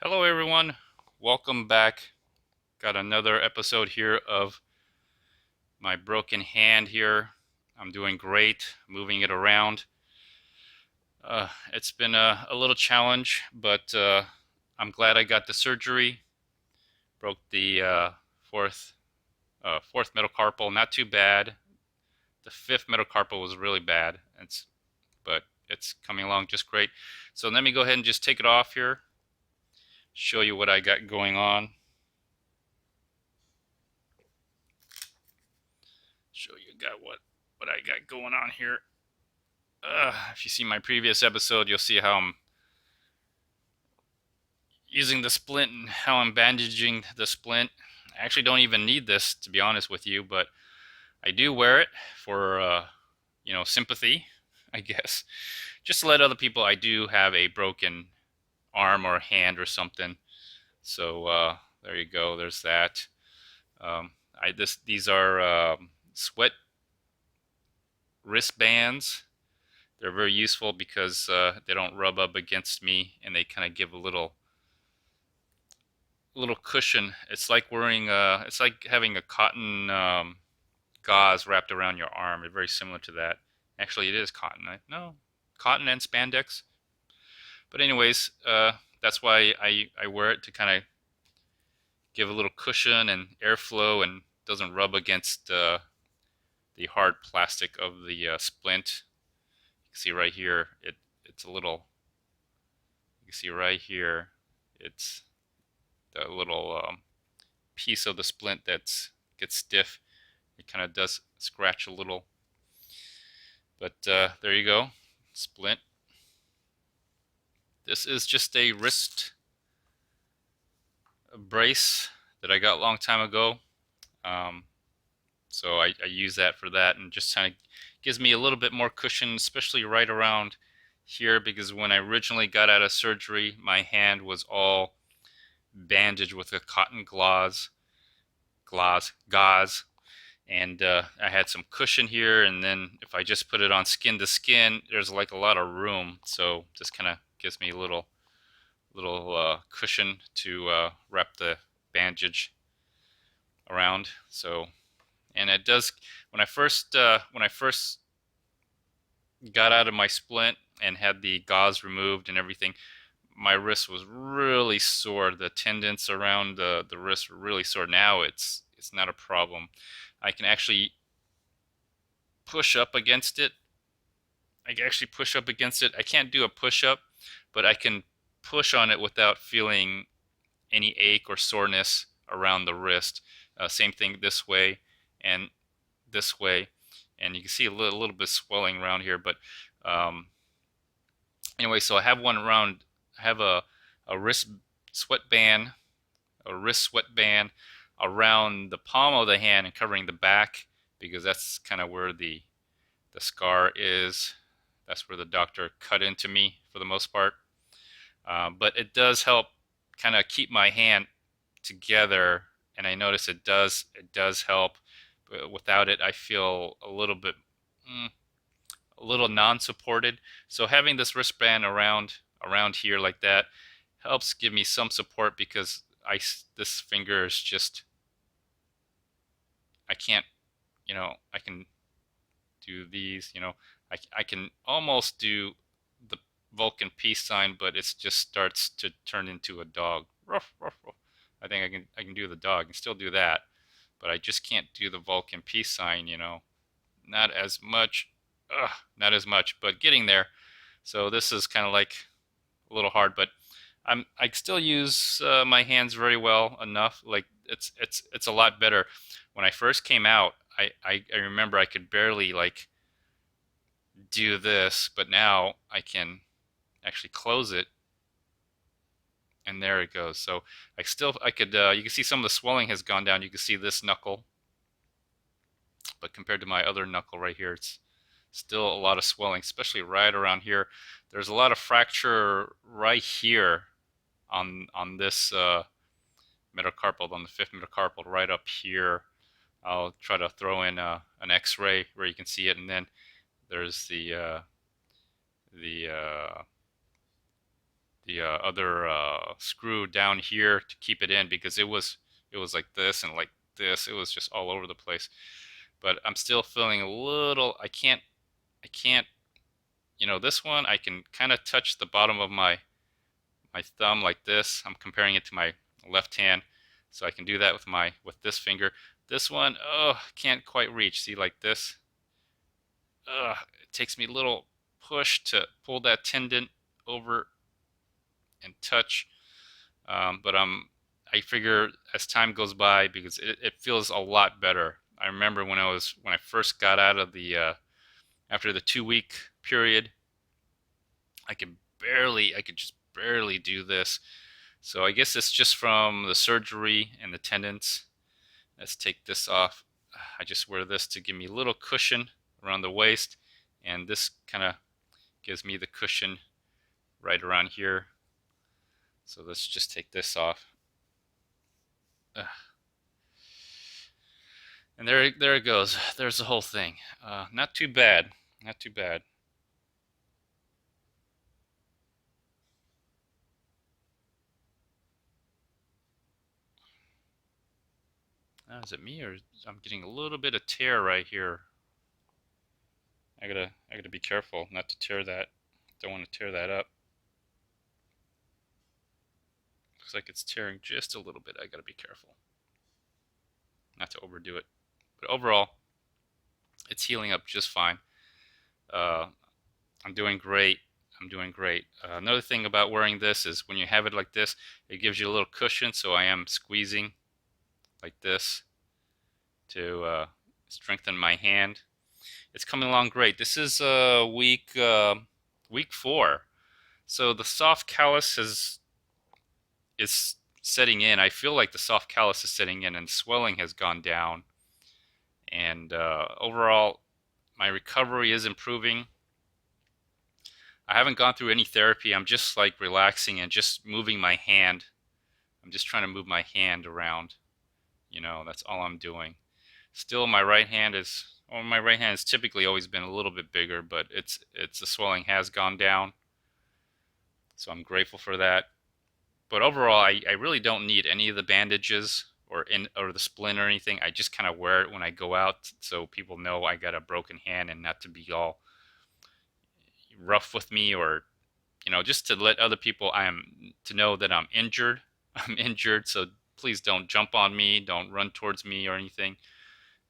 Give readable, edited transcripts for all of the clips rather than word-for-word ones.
Hello everyone, welcome back. Got another episode here of my broken hand here. I'm doing great, moving it around. It's been a little challenge, but I'm glad I got the surgery. Broke the fourth metacarpal, not too bad. The fifth metacarpal was really bad, but it's coming along just great. So let me go ahead and just take it off here, show you what I got going on. Show you what I got going on here. If you see my previous episode, you'll see how I'm using the splint and how I'm bandaging the splint. I actually don't even need this, to be honest with you, but I do wear it for, sympathy, I guess. Just to let other people I do have a broken arm or hand or something. So there you go. There's that. These are sweat wristbands. They're very useful because they don't rub up against me, and they kind of give a little cushion. It's like wearing it's like having a cotton gauze wrapped around your arm. It's very similar to that. Actually, it is cotton. No, cotton and spandex. But anyways, that's why I wear it, to kind of give a little cushion and airflow, and doesn't rub against the hard plastic of the splint. You can see right here, it's a little. You can see right here, it's the little piece of the splint that gets stiff. It kind of does scratch a little, but there you go, splint. This is just a wrist brace that I got a long time ago, so I use that for that, and just kind of gives me a little bit more cushion, especially right around here, because when I originally got out of surgery, my hand was all bandaged with a cotton gauze, and I had some cushion here, and then if I just put it on skin to skin, there's like a lot of room, so just kind of gives me a little cushion to wrap the bandage around. So, and it does, when I first got out of my splint and had the gauze removed and everything, my wrist was really sore. The tendons around the wrist were really sore. Now it's not a problem. I can actually push up against it. I can actually push up against it. I can't do a push-up, but I can push on it without feeling any ache or soreness around the wrist. Same thing this way and this way, and you can see a little bit of swelling around here. But anyway, so I have one around. I have a wrist sweatband, around the palm of the hand and covering the back, because that's kind of where the scar is. That's where the doctor cut into me for the most part. But it does help kind of keep my hand together, and I notice it does help. But without it, I feel a little bit non-supported. So having this wristband around here like that helps give me some support, because this finger is just, I can't, I can do these, I can almost do the Vulcan peace sign, but it just starts to turn into a dog. Ruff, ruff, ruff. I think I can do the dog. I can still do that, but I just can't do the Vulcan peace sign, not as much. Not as much, but getting there. So this is kind of like a little hard, but I still use my hands very well enough. Like it's a lot better. When I first came out, I remember I could barely like do this, but now I can actually close it, and there it goes. So I could you can see some of the swelling has gone down. You can see this knuckle, but compared to my other knuckle right here, it's still a lot of swelling, especially right around here. There's a lot of fracture right here on this metacarpal, on the fifth metacarpal, right up here. I'll try to throw in an X-ray where you can see it, and then there's the other screw down here to keep it in, because it was like this and like this. It was just all over the place. But I'm still feeling a little. I can't. You know, this one I can kind of touch the bottom of my thumb like this. I'm comparing it to my left hand, so I can do that with this finger. This one, oh, can't quite reach. See, like this. It takes me a little push to pull that tendon over and touch. But I figure as time goes by, because it feels a lot better. I remember when I first got out of the after the 2 week period, I could just barely do this. So I guess it's just from the surgery and the tendons. Let's take this off. I just wear this to give me a little cushion around the waist, and this kind of gives me the cushion right around here. So let's just take this off. And there it goes. There's the whole thing. Not too bad. Not too bad. Is it me, or I'm getting a little bit of tear right here? I gotta be careful not to tear that. Don't want to tear that up. Looks like it's tearing just a little bit. I gotta be careful not to overdo it. But overall, it's healing up just fine. I'm doing great. I'm doing great. Another thing about wearing this is when you have it like this, it gives you a little cushion. So I am squeezing like this to strengthen my hand. It's coming along great. This is week 4. So the soft callus is setting in. I feel like the soft callus is setting in, and swelling has gone down. And overall, my recovery is improving. I haven't gone through any therapy. I'm just like relaxing and just moving my hand. I'm just trying to move my hand around. You know, that's all I'm doing. Still, my right hand has typically always been a little bit bigger, but the swelling has gone down. So I'm grateful for that. But overall, I really don't need any of the bandages or the splint or anything. I just kind of wear it when I go out, so people know I got a broken hand, and not to be all rough with me, or just to let other people to know that I'm injured. I'm injured, so please don't jump on me, don't run towards me or anything.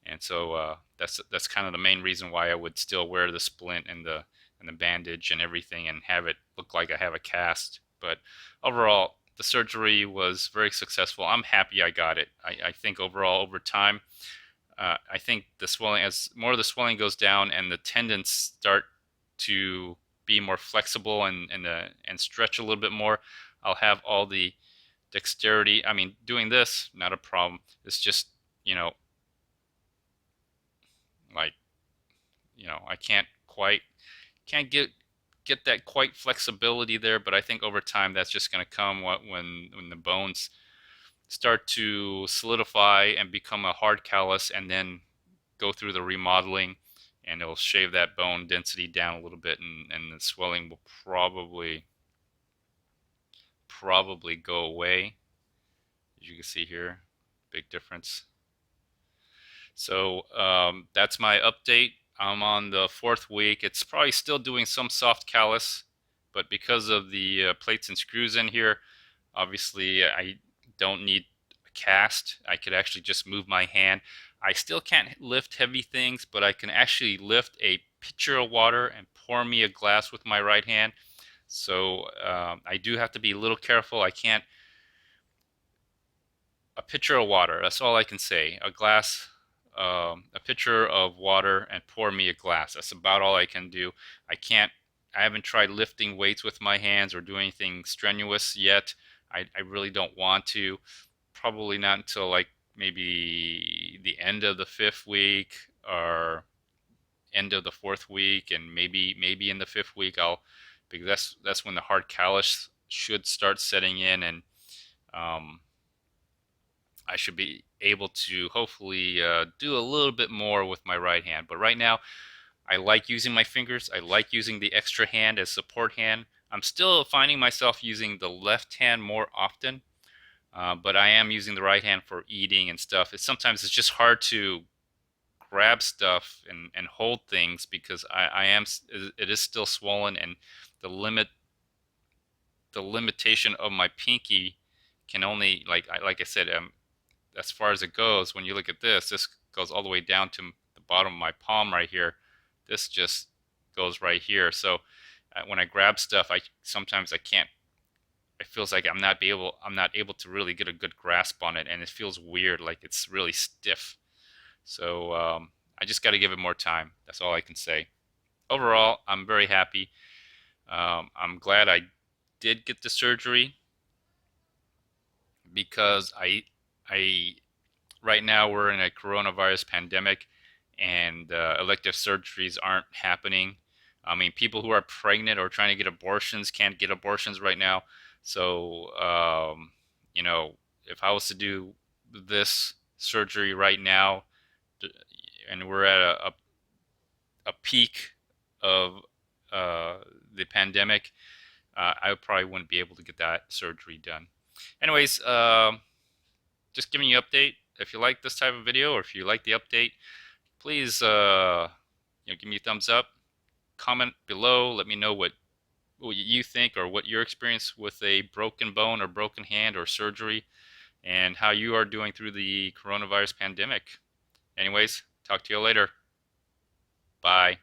And so that's kind of the main reason why I would still wear the splint and the bandage and everything, and have it look like I have a cast. But overall, the surgery was very successful. I'm happy I got it. I think overall, over time, I think the swelling, as more of the swelling goes down and the tendons start to be more flexible and stretch a little bit more, I'll have all the dexterity. I mean, doing this, not a problem. It's just, like, I can't get that quite flexibility there, but I think over time that's just going to come when the bones start to solidify and become a hard callus, and then go through the remodeling, and it'll shave that bone density down a little bit, and the swelling will probably go away. As you can see here, big difference. So that's my update. I'm on the 4th week. It's probably still doing some soft callus, but because of the plates and screws in here, obviously I don't need a cast. I could actually just move my hand. I still can't lift heavy things, but I can actually lift a pitcher of water and pour me a glass with my right hand. So I do have to be a little careful. I can't. A pitcher of water, that's all I can say. A glass, a pitcher of water, and pour me a glass. That's about all I can do. I haven't tried lifting weights with my hands or doing anything strenuous yet. I really don't want to. Probably not until like maybe the end of the 5th week or end of the 4th week, and maybe in the 5th week because that's when the hard callus should start setting in, and I should be able to hopefully do a little bit more with my right hand. But right now, I like using my fingers. I like using the extra hand as support hand. I'm still finding myself using the left hand more often, but I am using the right hand for eating and stuff. Sometimes it's just hard to grab stuff and hold things because it is still swollen, and the limitation of my pinky can only, like I said, as far as it goes. When you look at this goes all the way down to the bottom of my palm right here. This just goes right here. So when I grab stuff, I sometimes I can't. It feels like I'm not able to really get a good grasp on it, and it feels weird, like it's really stiff. So I just got to give it more time. That's all I can say. Overall, I'm very happy. I'm glad I did get the surgery because I right now we're in a coronavirus pandemic, and elective surgeries aren't happening. I mean, people who are pregnant or trying to get abortions can't get abortions right now. So, you know, if I was to do this surgery right now, and we're at a peak of uh, the pandemic, I probably wouldn't be able to get that surgery done. Anyways, just giving you an update. If you like this type of video, or if you like the update, please give me a thumbs up. Comment below. Let me know what you think, or what your experience with a broken bone or broken hand or surgery, and how you are doing through the coronavirus pandemic. Anyways, talk to you later. Bye.